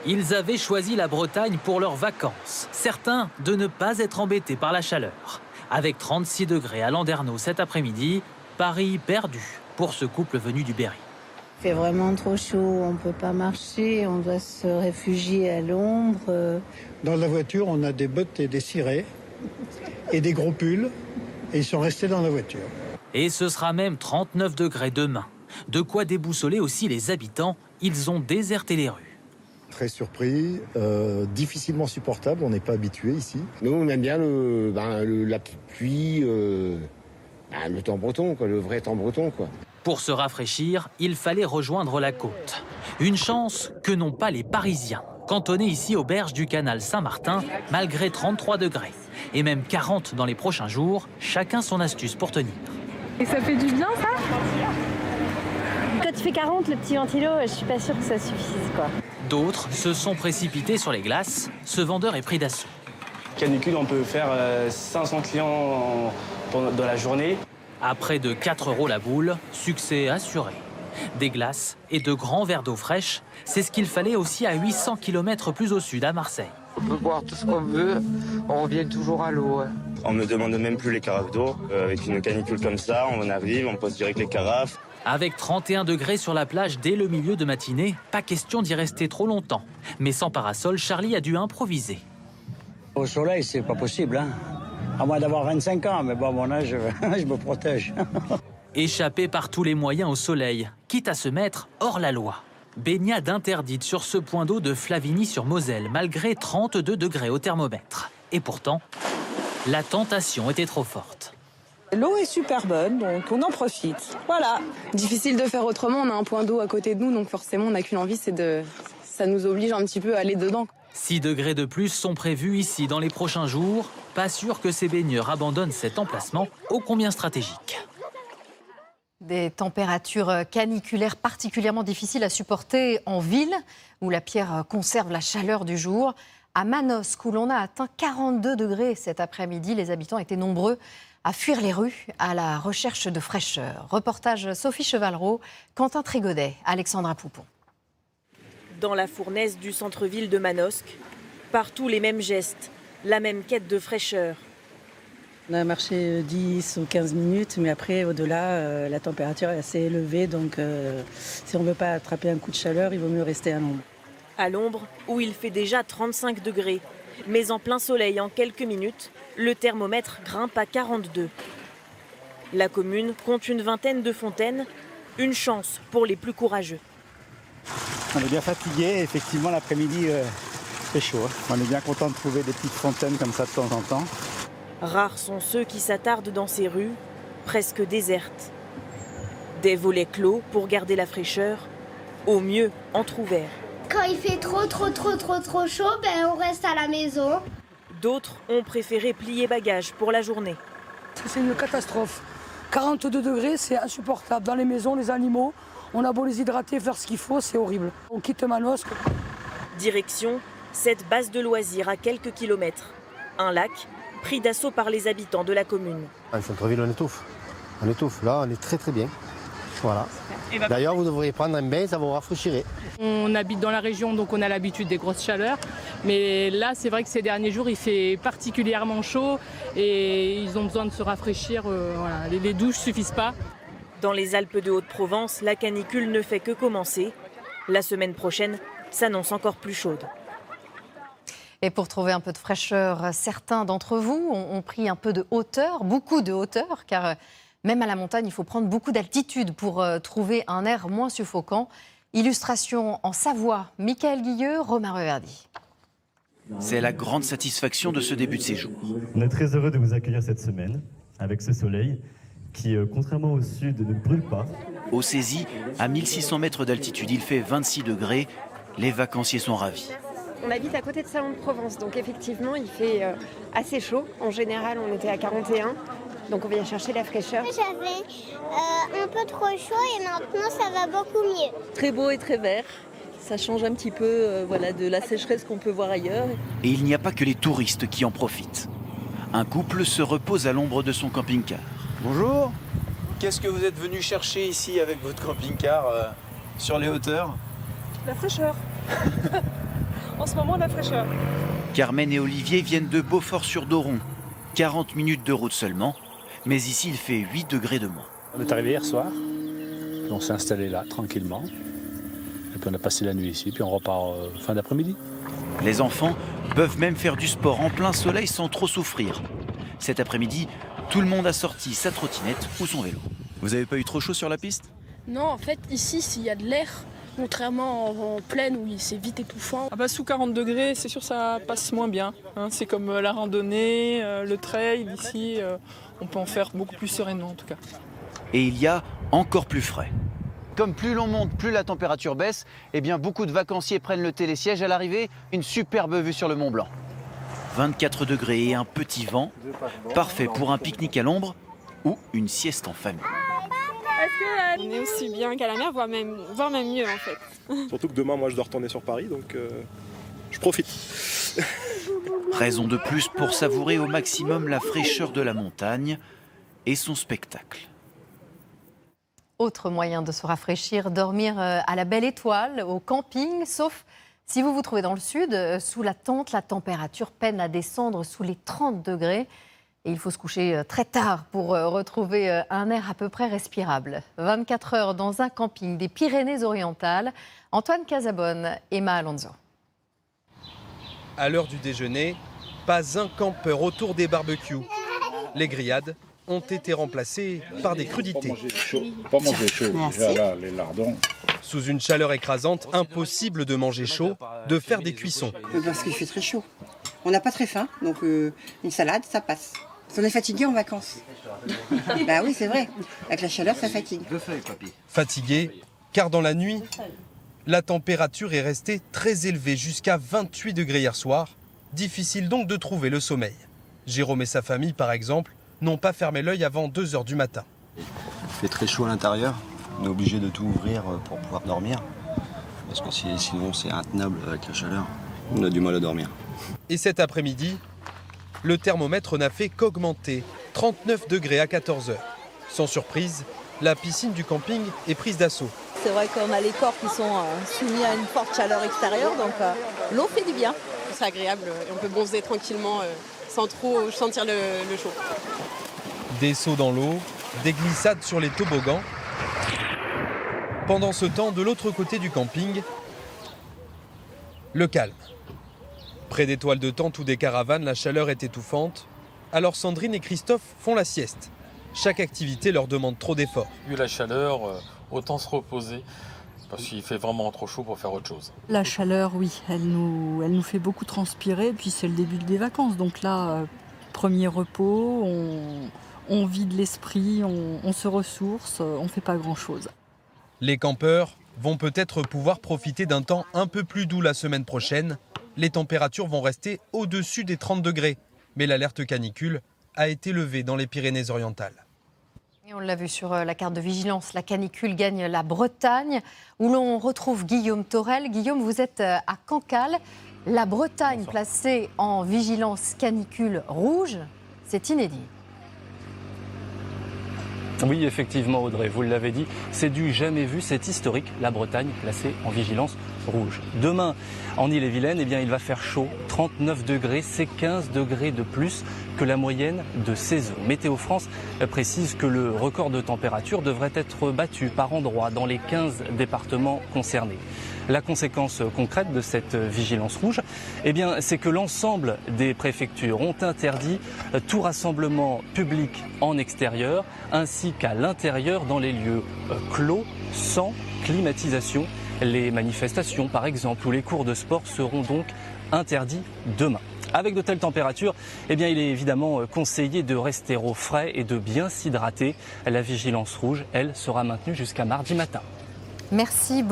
Ils avaient choisi la Bretagne pour leurs vacances. Certains de ne pas être embêtés par la chaleur. Avec 36 degrés à Landerneau cet après-midi, Paris perdu pour ce couple venu du Berry. Il fait vraiment trop chaud, on ne peut pas marcher, on doit se réfugier à l'ombre. Dans la voiture, on a des bottes et des cirés et des gros pulls et ils sont restés dans la voiture. Et ce sera même 39 degrés demain. De quoi déboussoler aussi les habitants, ils ont déserté les rues. Très surpris, difficilement supportable, on n'est pas habitué ici. Nous, on aime bien la pluie, le temps breton, quoi, le vrai temps breton, quoi. Pour se rafraîchir, il fallait rejoindre la côte. Une chance que n'ont pas les Parisiens, cantonnés ici aux berges du canal Saint-Martin, malgré 33 degrés. Et même 40 dans les prochains jours, chacun son astuce pour tenir. Et ça fait du bien, ça? Quand il fait 40, le petit ventilo, je suis pas sûre que ça suffise, quoi. D'autres se sont précipités sur les glaces. Ce vendeur est pris d'assaut. Canicule, on peut faire 500 clients dans la journée. À près de 4 € la boule, succès assuré. Des glaces et de grands verres d'eau fraîche, c'est ce qu'il fallait aussi à 800 km plus au sud, à Marseille. On peut boire tout ce qu'on veut, on revient toujours à l'eau. On me demande même plus les carafes d'eau. Avec une canicule comme ça, on arrive, on pose direct les carafes. Avec 31 degrés sur la plage dès le milieu de matinée, pas question d'y rester trop longtemps. Mais sans parasol, Charlie a dû improviser. Au soleil, c'est pas possible, hein. À moins d'avoir 25 ans, mais bon, à mon âge, je me protège. Échapper par tous les moyens au soleil, quitte à se mettre hors la loi. Baignade interdite sur ce point d'eau de Flavigny-sur-Moselle, malgré 32 degrés au thermomètre. Et pourtant, la tentation était trop forte. L'eau est super bonne, donc on en profite. Voilà. Difficile de faire autrement, on a un point d'eau à côté de nous, donc forcément on n'a qu'une envie, ça nous oblige un petit peu à aller dedans. 6 degrés de plus sont prévus ici dans les prochains jours. Pas sûr que ces baigneurs abandonnent cet emplacement ô combien stratégique. Des températures caniculaires particulièrement difficiles à supporter en ville, où la pierre conserve la chaleur du jour. À Manosque, où l'on a atteint 42 degrés cet après-midi, les habitants étaient nombreux à fuir les rues à la recherche de fraîcheur. Reportage Sophie Chevalreau, Quentin Trégodet, Alexandra Poupon. Dans la fournaise du centre-ville de Manosque, partout les mêmes gestes, la même quête de fraîcheur. On a marché 10 ou 15 minutes, mais après, au-delà, la température est assez élevée. Donc, si on ne veut pas attraper un coup de chaleur, il vaut mieux rester à l'ombre. À l'ombre, où il fait déjà 35 degrés. Mais en plein soleil, en quelques minutes, le thermomètre grimpe à 42. La commune compte une vingtaine de fontaines, une chance pour les plus courageux. On est bien fatigué, effectivement l'après-midi c'est chaud. On est bien content de trouver des petites fontaines comme ça de temps en temps. Rares sont ceux qui s'attardent dans ces rues, presque désertes. Des volets clos pour garder la fraîcheur, au mieux entrouverts. Quand il fait trop chaud, on reste à la maison. D'autres ont préféré plier bagages pour la journée. C'est une catastrophe. 42 degrés, c'est insupportable. Dans les maisons, les animaux, on a beau les hydrater, faire ce qu'il faut, c'est horrible. On quitte Manosque. Direction, cette base de loisirs à quelques kilomètres. Un lac pris d'assaut par les habitants de la commune. En centre-ville, on étouffe. On étouffe. Là, on est très très bien. Voilà. D'ailleurs, vous devriez prendre un bain, ça vous rafraîchirait. On habite dans la région, donc on a l'habitude des grosses chaleurs. Mais là, c'est vrai que ces derniers jours, il fait particulièrement chaud et ils ont besoin de se rafraîchir. Voilà. Les douches ne suffisent pas. Dans les Alpes de Haute-Provence, la canicule ne fait que commencer. La semaine prochaine s'annonce encore plus chaude. Et pour trouver un peu de fraîcheur, certains d'entre vous ont pris un peu de hauteur, beaucoup de hauteur, car même à la montagne, il faut prendre beaucoup d'altitude pour trouver un air moins suffocant. Illustration en Savoie, Michael Guilleux, Romain Reverdy. C'est la grande satisfaction de ce début de séjour. On est très heureux de vous accueillir cette semaine avec ce soleil qui, contrairement au sud, ne brûle pas. Au Cési, à 1600 mètres d'altitude, il fait 26 degrés. Les vacanciers sont ravis. On habite à côté de Salon-de-Provence, donc effectivement, il fait assez chaud. En général, on était à 41, donc on vient chercher la fraîcheur. J'avais un peu trop chaud et maintenant, ça va beaucoup mieux. Très beau et très vert. Ça change un petit peu de la sécheresse qu'on peut voir ailleurs. Et il n'y a pas que les touristes qui en profitent. Un couple se repose à l'ombre de son camping-car. Bonjour. Qu'est-ce que vous êtes venu chercher ici avec votre camping-car sur les hauteurs? La fraîcheur. ce moment la fraîcheur. Carmen et Olivier viennent de Beaufort-sur-Doron. 40 minutes de route seulement, mais ici il fait 8 degrés de moins. On est arrivé hier soir, puis on s'est installé là tranquillement, et puis on a passé la nuit ici, puis on repart fin d'après-midi. Les enfants peuvent même faire du sport en plein soleil sans trop souffrir. Cet après-midi, tout le monde a sorti sa trottinette ou son vélo. Vous avez pas eu trop chaud sur la piste? Non, en fait, ici, s'il y a de l'air, contrairement en plaine où c'est vite étouffant. Sous 40 degrés, c'est sûr ça passe moins bien. C'est comme la randonnée, le trail. Ici, on peut en faire beaucoup plus sereinement en tout cas. Et il y a encore plus frais. Comme plus l'on monte, plus la température baisse, eh bien beaucoup de vacanciers prennent le télésiège à l'arrivée. Une superbe vue sur le Mont Blanc. 24 degrés et un petit vent, parfait pour un pique-nique à l'ombre ou une sieste en famille. On est aussi bien qu'à la mer, voire même mieux en fait. Surtout que demain, moi, je dois retourner sur Paris, donc je profite. Raison de plus pour savourer au maximum la fraîcheur de la montagne et son spectacle. Autre moyen de se rafraîchir, dormir à la Belle Étoile, au camping, sauf si vous vous trouvez dans le sud, sous la tente, la température peine à descendre sous les 30 degrés. Et il faut se coucher très tard pour retrouver un air à peu près respirable. 24 heures dans un camping des Pyrénées-Orientales. Antoine Casabonne, Emma Alonso. À l'heure du déjeuner, pas un campeur autour des barbecues. Les grillades ont été remplacées par des crudités. Pas manger chaud, déjà là, les lardons. Sous une chaleur écrasante, impossible de manger chaud, de faire des cuissons. Parce qu'il fait très chaud. On n'a pas très faim, donc une salade, ça passe. On est fatigué en vacances. Bah oui, c'est vrai. Avec la chaleur, ça fatigue. Fatigué, car dans la nuit, la température est restée très élevée, jusqu'à 28 degrés hier soir. Difficile donc de trouver le sommeil. Jérôme et sa famille, par exemple, n'ont pas fermé l'œil avant 2 h du matin. Il fait très chaud à l'intérieur. On est obligé de tout ouvrir pour pouvoir dormir. Parce que sinon, c'est intenable avec la chaleur. On a du mal à dormir. Et cet après-midi, le thermomètre n'a fait qu'augmenter, 39 degrés à 14 h. Sans surprise, la piscine du camping est prise d'assaut. C'est vrai qu'on a les corps qui sont soumis à une forte chaleur extérieure, donc l'eau fait du bien. C'est agréable et on peut bronzer tranquillement sans trop sentir le chaud. Des sauts dans l'eau, des glissades sur les toboggans. Pendant ce temps, de l'autre côté du camping, le calme. Près des toiles de tente ou des caravanes, la chaleur est étouffante. Alors Sandrine et Christophe font la sieste. Chaque activité leur demande trop d'efforts. Vu la chaleur, autant se reposer, parce qu'il fait vraiment trop chaud pour faire autre chose. La chaleur, oui, elle nous fait beaucoup transpirer, puis c'est le début des vacances. Donc là, premier repos, on vide l'esprit, on se ressource, on ne fait pas grand-chose. Les campeurs vont peut-être pouvoir profiter d'un temps un peu plus doux la semaine prochaine. Les températures vont rester au-dessus des 30 degrés. Mais l'alerte canicule a été levée dans les Pyrénées-Orientales. Et on l'a vu sur la carte de vigilance, la canicule gagne la Bretagne, où l'on retrouve Guillaume Torel. Guillaume, vous êtes à Cancale. La Bretagne placée en vigilance canicule rouge, c'est inédit. Oui, effectivement, Audrey, vous l'avez dit, c'est du jamais vu, c'est historique, la Bretagne placée en vigilance rouge. Demain, en Ille-et-Vilaine, eh bien, il va faire chaud, 39 degrés, c'est 15 degrés de plus que la moyenne de saison. Météo France précise que le record de température devrait être battu par endroits dans les 15 départements concernés. La conséquence concrète de cette vigilance rouge, eh bien, c'est que l'ensemble des préfectures ont interdit tout rassemblement public en extérieur ainsi qu'à l'intérieur dans les lieux clos sans climatisation. Les manifestations, par exemple, ou les cours de sport seront donc interdits demain. Avec de telles températures, eh bien, il est évidemment conseillé de rester au frais et de bien s'hydrater. La vigilance rouge, elle, sera maintenue jusqu'à mardi matin. Merci beaucoup.